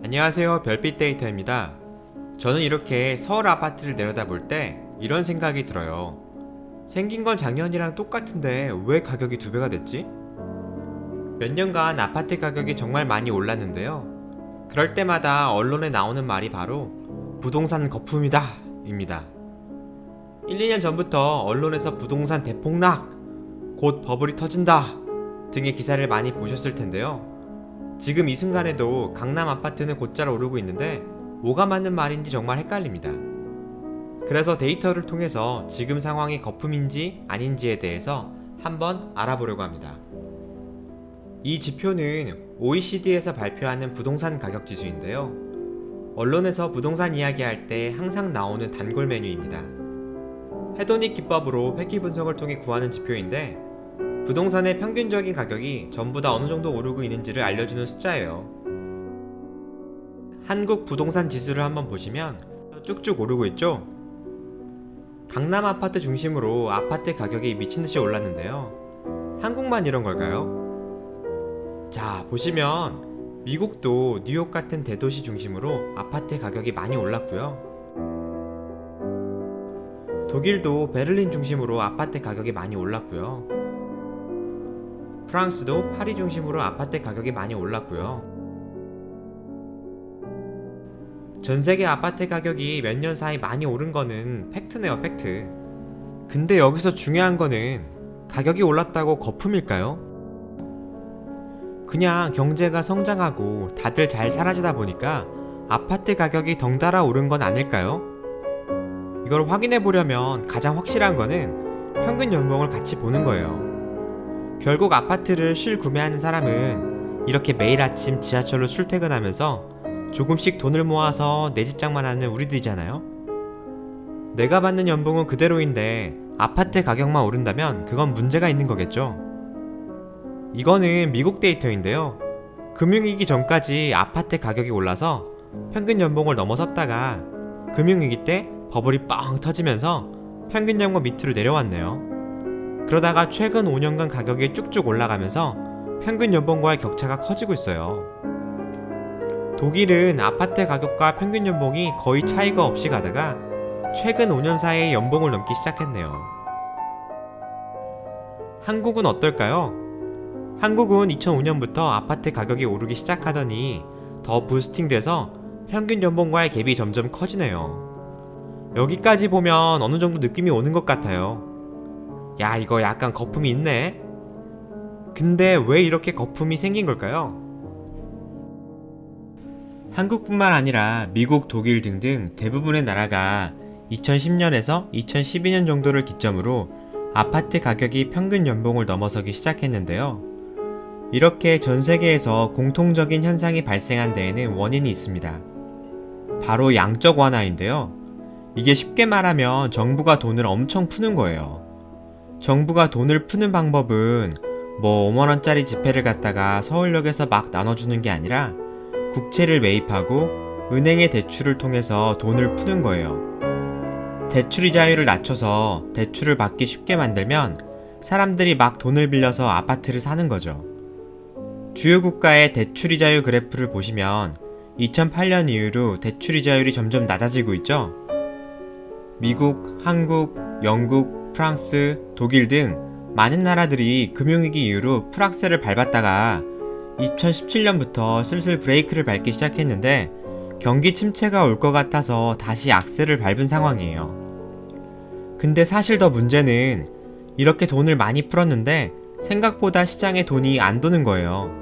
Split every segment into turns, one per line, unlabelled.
안녕하세요, 별빛 데이터입니다. 저는 이렇게 서울 아파트를 내려다볼 때 이런 생각이 들어요. 생긴 건 작년이랑 똑같은데 왜 가격이 2배가 됐지? 몇 년간 아파트 가격이 정말 많이 올랐는데요. 그럴 때마다 언론에 나오는 말이 바로 부동산 거품이다 입니다. 1, 2년 전부터 언론에서 부동산 대폭락, 곧 버블이 터진다 등의 기사를 많이 보셨을 텐데요. 지금 이 순간에도 강남 아파트는 곧잘 오르고 있는데 뭐가 맞는 말인지 정말 헷갈립니다. 그래서 데이터를 통해서 지금 상황이 거품인지 아닌지에 대해서 한번 알아보려고 합니다. 이 지표는 OECD에서 발표하는 부동산 가격 지수인데요. 언론에서 부동산 이야기할 때 항상 나오는 단골 메뉴입니다. 헤도닉 기법으로 회귀 분석을 통해 구하는 지표인데 부동산의 평균적인 가격이 전부 다 어느 정도 오르고 있는지를 알려주는 숫자예요. 한국 부동산 지수를 한번 보시면 쭉쭉 오르고 있죠? 강남 아파트 중심으로 아파트 가격이 미친듯이 올랐는데요. 한국만 이런 걸까요? 자, 보시면 미국도 뉴욕 같은 대도시 중심으로 아파트 가격이 많이 올랐고요. 독일도 베를린 중심으로 아파트 가격이 많이 올랐고요. 프랑스도 파리 중심으로 아파트 가격이 많이 올랐고요. 전세계 아파트 가격이 몇 년 사이 많이 오른 거는 팩트네요, 팩트. 근데 여기서 중요한 거는 가격이 올랐다고 거품일까요? 그냥 경제가 성장하고 다들 잘 사라지다 보니까 아파트 가격이 덩달아 오른 건 아닐까요? 이걸 확인해 보려면 가장 확실한 거는 평균 연봉을 같이 보는 거예요. 결국 아파트를 실구매하는 사람은 이렇게 매일 아침 지하철로 출퇴근하면서 조금씩 돈을 모아서 내 집 장만하는 우리들이잖아요. 내가 받는 연봉은 그대로인데 아파트 가격만 오른다면 그건 문제가 있는 거겠죠. 이거는 미국 데이터인데요. 금융위기 전까지 아파트 가격이 올라서 평균 연봉을 넘어섰다가 금융위기 때 버블이 뻥 터지면서 평균 연봉 밑으로 내려왔네요. 그러다가 최근 5년간 가격이 쭉쭉 올라가면서 평균 연봉과의 격차가 커지고 있어요. 독일은 아파트 가격과 평균 연봉이 거의 차이가 없이 가다가 최근 5년 사이에 연봉을 넘기 시작했네요. 한국은 어떨까요? 한국은 2005년부터 아파트 가격이 오르기 시작하더니 더 부스팅돼서 평균 연봉과의 갭이 점점 커지네요. 여기까지 보면 어느 정도 느낌이 오는 것 같아요. 야, 이거 약간 거품이 있네? 근데 왜 이렇게 거품이 생긴 걸까요? 한국뿐만 아니라 미국, 독일 등등 대부분의 나라가 2010년에서 2012년 정도를 기점으로 아파트 가격이 평균 연봉을 넘어서기 시작했는데요. 이렇게 전 세계에서 공통적인 현상이 발생한 데에는 원인이 있습니다. 바로 양적 완화인데요. 이게 쉽게 말하면 정부가 돈을 엄청 푸는 거예요. 정부가 돈을 푸는 방법은 5만원짜리 지폐를 갖다가 서울역에서 막 나눠주는 게 아니라 국채를 매입하고 은행의 대출을 통해서 돈을 푸는 거예요. 대출 이자율을 낮춰서 대출을 받기 쉽게 만들면 사람들이 막 돈을 빌려서 아파트를 사는 거죠. 주요 국가의 대출 이자율 그래프를 보시면 2008년 이후로 대출 이자율이 점점 낮아지고 있죠. 미국, 한국, 영국, 프랑스, 독일 등 많은 나라들이 금융위기 이후로 풀악셀을 밟았다가 2017년부터 슬슬 브레이크를 밟기 시작했는데 경기 침체가 올 것 같아서 다시 악셀을 밟은 상황이에요. 근데 사실 더 문제는 이렇게 돈을 많이 풀었는데 생각보다 시장에 돈이 안 도는 거예요.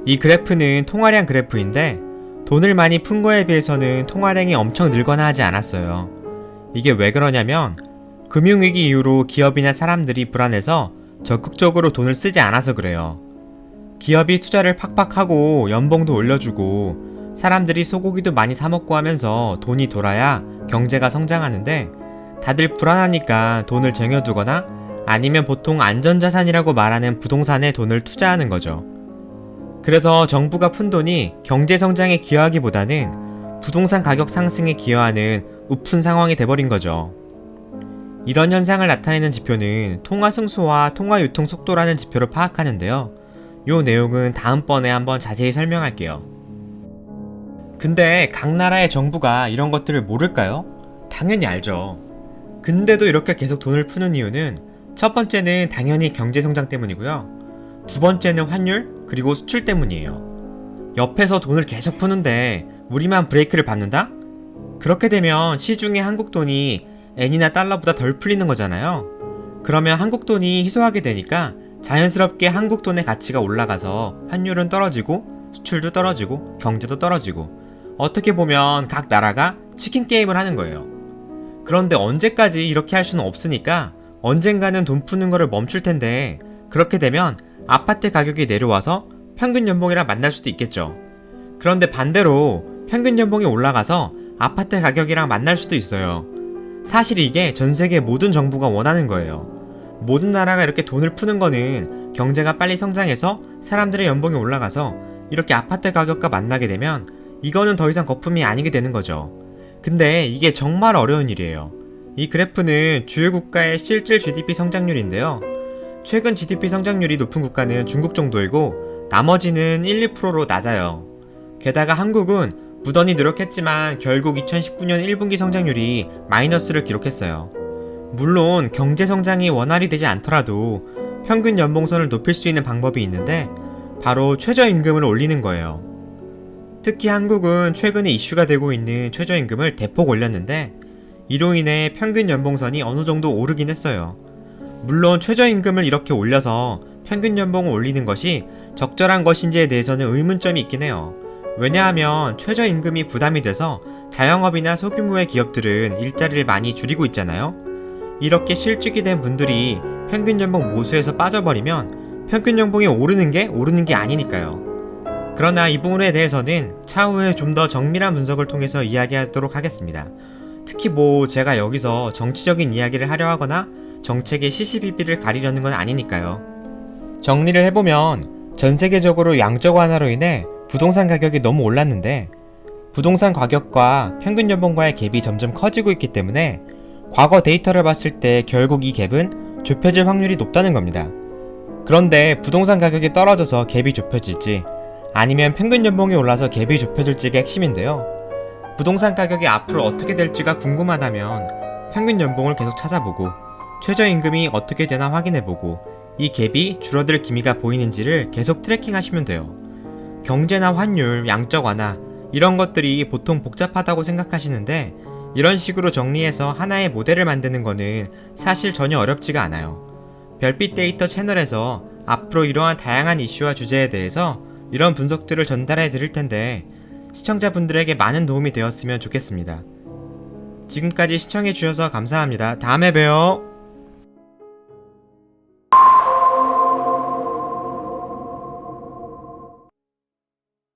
이 그래프는 통화량 그래프인데 돈을 많이 푼 거에 비해서는 통화량이 엄청 늘거나 하지 않았어요. 이게 왜 그러냐면 금융위기 이후로 기업이나 사람들이 불안해서 적극적으로 돈을 쓰지 않아서 그래요. 기업이 투자를 팍팍 하고 연봉도 올려주고 사람들이 소고기도 많이 사먹고 하면서 돈이 돌아야 경제가 성장하는데 다들 불안하니까 돈을 쟁여두거나 아니면 보통 안전자산이라고 말하는 부동산에 돈을 투자하는 거죠. 그래서 정부가 푼 돈이 경제 성장에 기여하기보다는 부동산 가격 상승에 기여하는 우픈 상황이 돼버린 거죠. 이런 현상을 나타내는 지표는 통화 승수와 통화 유통 속도라는 지표로 파악하는데요. 요 내용은 다음번에 한번 자세히 설명할게요. 근데 각 나라의 정부가 이런 것들을 모를까요? 당연히 알죠. 근데도 이렇게 계속 돈을 푸는 이유는 첫 번째는 당연히 경제성장 때문이고요. 두 번째는 환율, 그리고 수출 때문이에요. 옆에서 돈을 계속 푸는데 우리만 브레이크를 밟는다? 그렇게 되면 시중에 한국 돈이 엔이나 달러보다 덜 풀리는 거잖아요. 그러면 한국 돈이 희소하게 되니까 자연스럽게 한국 돈의 가치가 올라가서 환율은 떨어지고 수출도 떨어지고 경제도 떨어지고 어떻게 보면 각 나라가 치킨 게임을 하는 거예요. 그런데 언제까지 이렇게 할 수는 없으니까 언젠가는 돈 푸는 거를 멈출 텐데 그렇게 되면 아파트 가격이 내려와서 평균 연봉이랑 만날 수도 있겠죠. 그런데 반대로 평균 연봉이 올라가서 아파트 가격이랑 만날 수도 있어요. 사실 이게 전 세계 모든 정부가 원하는 거예요. 모든 나라가 이렇게 돈을 푸는 거는 경제가 빨리 성장해서 사람들의 연봉이 올라가서 이렇게 아파트 가격과 만나게 되면 이거는 더 이상 거품이 아니게 되는 거죠. 근데 이게 정말 어려운 일이에요. 이 그래프는 주요 국가의 실질 GDP 성장률인데요. 최근 GDP 성장률이 높은 국가는 중국 정도이고 나머지는 1, 2%로 낮아요. 게다가 한국은 무던히 노력했지만 결국 2019년 1분기 성장률이 마이너스를 기록했어요. 물론 경제 성장이 원활히 되지 않더라도 평균 연봉선을 높일 수 있는 방법이 있는데 바로 최저임금을 올리는 거예요. 특히 한국은 최근에 이슈가 되고 있는 최저임금을 대폭 올렸는데 이로 인해 평균 연봉선이 어느 정도 오르긴 했어요. 물론 최저임금을 이렇게 올려서 평균 연봉을 올리는 것이 적절한 것인지에 대해서는 의문점이 있긴 해요. 왜냐하면 최저임금이 부담이 돼서 자영업이나 소규모의 기업들은 일자리를 많이 줄이고 있잖아요. 이렇게 실직이 된 분들이 평균 연봉 모수에서 빠져버리면 평균 연봉이 오르는 게 아니니까요. 그러나 이 부분에 대해서는 차후에 좀 더 정밀한 분석을 통해서 이야기하도록 하겠습니다. 특히 제가 여기서 정치적인 이야기를 하려 하거나 정책의 시시비비를 가리려는 건 아니니까요. 정리를 해보면 전 세계적으로 양적 완화로 인해 부동산 가격이 너무 올랐는데 부동산 가격과 평균 연봉과의 갭이 점점 커지고 있기 때문에 과거 데이터를 봤을 때 결국 이 갭은 좁혀질 확률이 높다는 겁니다. 그런데 부동산 가격이 떨어져서 갭이 좁혀질지 아니면 평균 연봉이 올라서 갭이 좁혀질지가 핵심인데요. 부동산 가격이 앞으로 어떻게 될지가 궁금하다면 평균 연봉을 계속 찾아보고 최저임금이 어떻게 되나 확인해보고 이 갭이 줄어들 기미가 보이는지를 계속 트래킹 하시면 돼요. 경제나 환율, 양적 완화 이런 것들이 보통 복잡하다고 생각하시는데 이런 식으로 정리해서 하나의 모델을 만드는 거는 사실 전혀 어렵지가 않아요. 별빛 데이터 채널에서 앞으로 이러한 다양한 이슈와 주제에 대해서 이런 분석들을 전달해 드릴 텐데 시청자분들에게 많은 도움이 되었으면 좋겠습니다. 지금까지 시청해 주셔서 감사합니다. 다음에 봬요.